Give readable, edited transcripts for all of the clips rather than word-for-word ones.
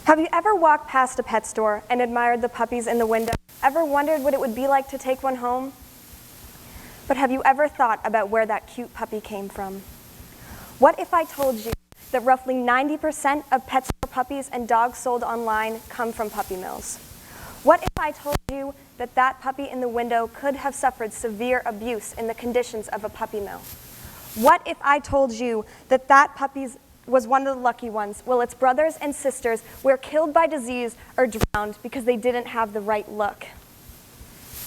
Have you ever walked past a pet store and admired the puppies in the window? Ever wondered what it would be like to take one home? But have you ever thought about where that cute puppy came from? What if I told you that roughly 90% of pet store puppies and dogs sold online come from puppy mills? What if I told you that that puppy in the window could have suffered severe abuse in the conditions of a puppy mill? What if I told you that that puppy was one of the lucky ones, while its brothers and sisters were killed by disease or drowned because they didn't have the right look?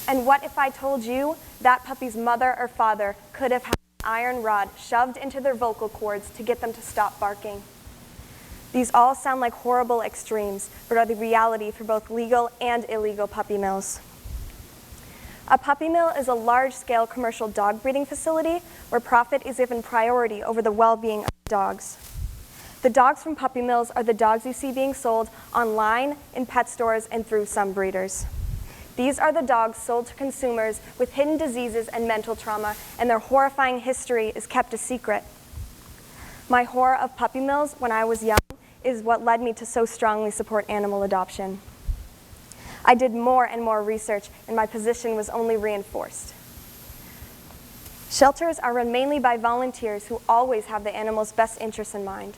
And what if I told you that puppy's mother or father could have had an iron rod shoved into their vocal cords to get them to stop barking? These all sound like horrible extremes, but are the reality for both legal and illegal puppy mills. A puppy mill is a large-scale commercial dog breeding facility where profit is given priority over the well-being of dogs. The dogs from puppy mills are the dogs you see being sold online, in pet stores, and through some breeders. These are the dogs sold to consumers with hidden diseases and mental trauma, and their horrifying history is kept a secret. My horror of puppy mills when I was young is what led me to so strongly support animal adoption. I did more and more research, and my position was only reinforced. Shelters are run mainly by volunteers who always have the animal's best interests in mind.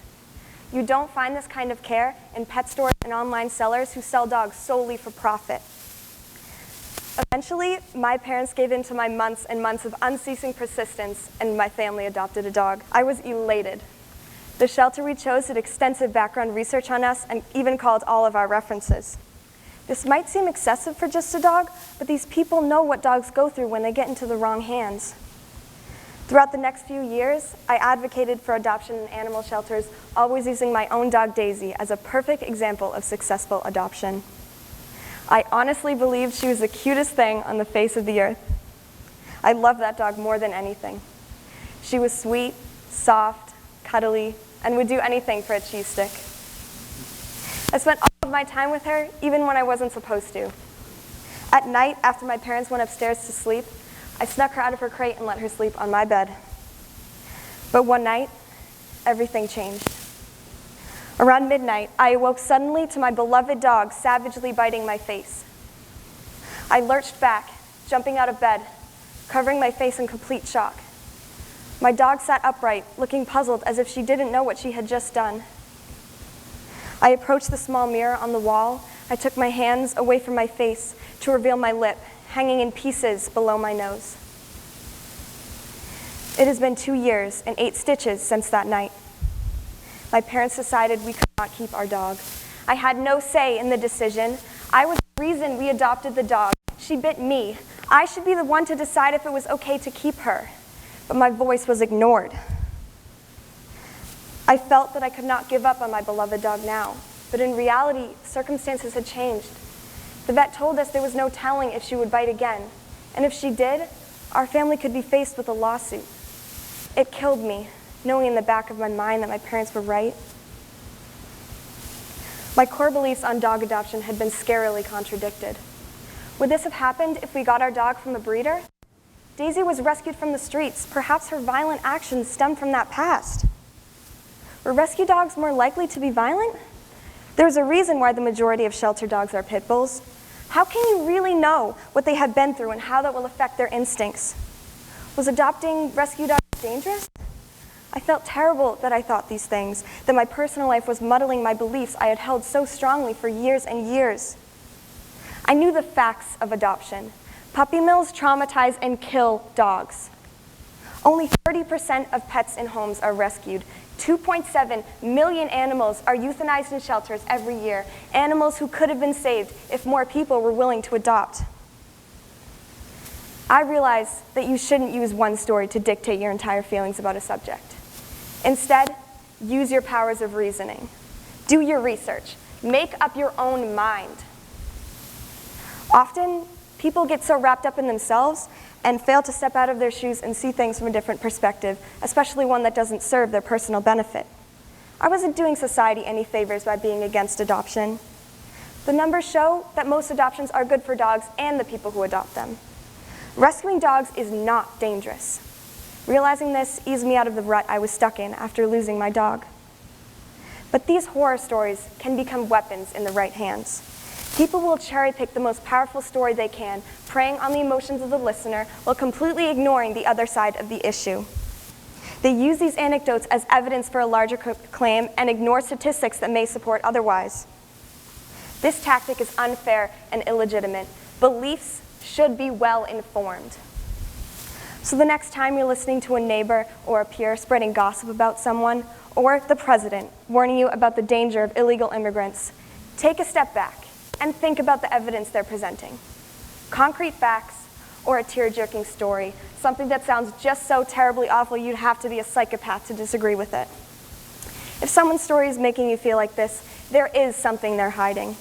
You don't find this kind of care in pet stores and online sellers who sell dogs solely for profit. Eventually, my parents gave in to my months and months of unceasing persistence, and my family adopted a dog. I was elated. The shelter we chose did extensive background research on us and even called all of our references. This might seem excessive for just a dog, but these people know what dogs go through when they get into the wrong hands. Throughout the next few years, I advocated for adoption in animal shelters, always using my own dog Daisy as a perfect example of successful adoption. I honestly believed she was the cutest thing on the face of the earth. I loved that dog more than anything. She was sweet, soft, cuddly, and would do anything for a cheese stick. I spent all of my time with her, even when I wasn't supposed to. At night, after my parents went upstairs to sleep, I snuck her out of her crate and let her sleep on my bed. But one night, everything changed. Around midnight, I awoke suddenly to my beloved dog savagely biting my face. I lurched back, jumping out of bed, covering my face in complete shock. My dog sat upright, looking puzzled as if she didn't know what she had just done. I approached the small mirror on the wall. I took my hands away from my face to reveal my lip, hanging in pieces below my nose. It has been 2 years and 8 stitches since that night. My parents decided we could not keep our dog. I had no say in the decision. I was the reason we adopted the dog. She bit me. I should be the one to decide if it was okay to keep her. But my voice was ignored. I felt that I could not give up on my beloved dog now, but in reality, circumstances had changed. The vet told us there was no telling if she would bite again, and if she did, our family could be faced with a lawsuit. It killed me, knowing in the back of my mind that my parents were right. My core beliefs on dog adoption had been scarily contradicted. Would this have happened if we got our dog from a breeder? Daisy was rescued from the streets. Perhaps her violent actions stemmed from that past. Were rescue dogs more likely to be violent? There's a reason why the majority of shelter dogs are pit bulls. How can you really know what they have been through and how that will affect their instincts? Was adopting rescue dogs dangerous? I felt terrible that I thought these things, that my personal life was muddling my beliefs I had held so strongly for years and years. I knew the facts of adoption. Puppy mills traumatize and kill dogs. Only 30% of pets in homes are rescued. 2.7 million animals are euthanized in shelters every year, animals who could have been saved if more people were willing to adopt. I realize that you shouldn't use one story to dictate your entire feelings about a subject. Instead, use your powers of reasoning. Do your research. Make up your own mind. Often, people get so wrapped up in themselves and fail to step out of their shoes and see things from a different perspective, especially one that doesn't serve their personal benefit. I wasn't doing society any favors by being against adoption. The numbers show that most adoptions are good for dogs and the people who adopt them. Rescuing dogs is not dangerous. Realizing this eased me out of the rut I was stuck in after losing my dog. But these horror stories can become weapons in the right hands. People will cherry-pick the most powerful story they can, preying on the emotions of the listener while completely ignoring the other side of the issue. They use these anecdotes as evidence for a larger claim and ignore statistics that may support otherwise. This tactic is unfair and illegitimate. Beliefs should be well informed. So the next time you're listening to a neighbor or a peer spreading gossip about someone, or the president warning you about the danger of illegal immigrants, take a step back and think about the evidence they're presenting. Concrete facts or a tear-jerking story, something that sounds just so terribly awful you'd have to be a psychopath to disagree with it. If someone's story is making you feel like this, there is something they're hiding.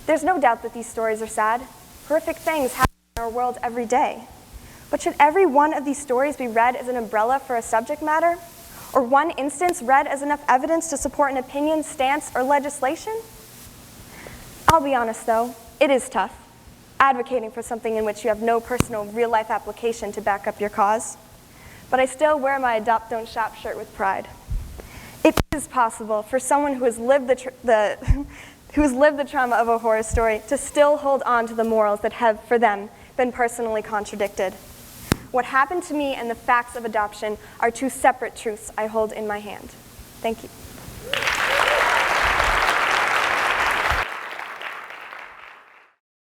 There's no doubt that these stories are sad. Horrific things happen in our world every day. But should every one of these stories be read as an umbrella for a subject matter? Or one instance read as enough evidence to support an opinion, stance, or legislation? I'll be honest though, it is tough, advocating for something in which you have no personal real-life application to back up your cause. But I still wear my Adopt Don't Shop shirt with pride. It is possible for someone who has lived the trauma of a horror story to still hold on to the morals that have, for them, been personally contradicted. What happened to me and the facts of adoption are two separate truths I hold in my hand. Thank you.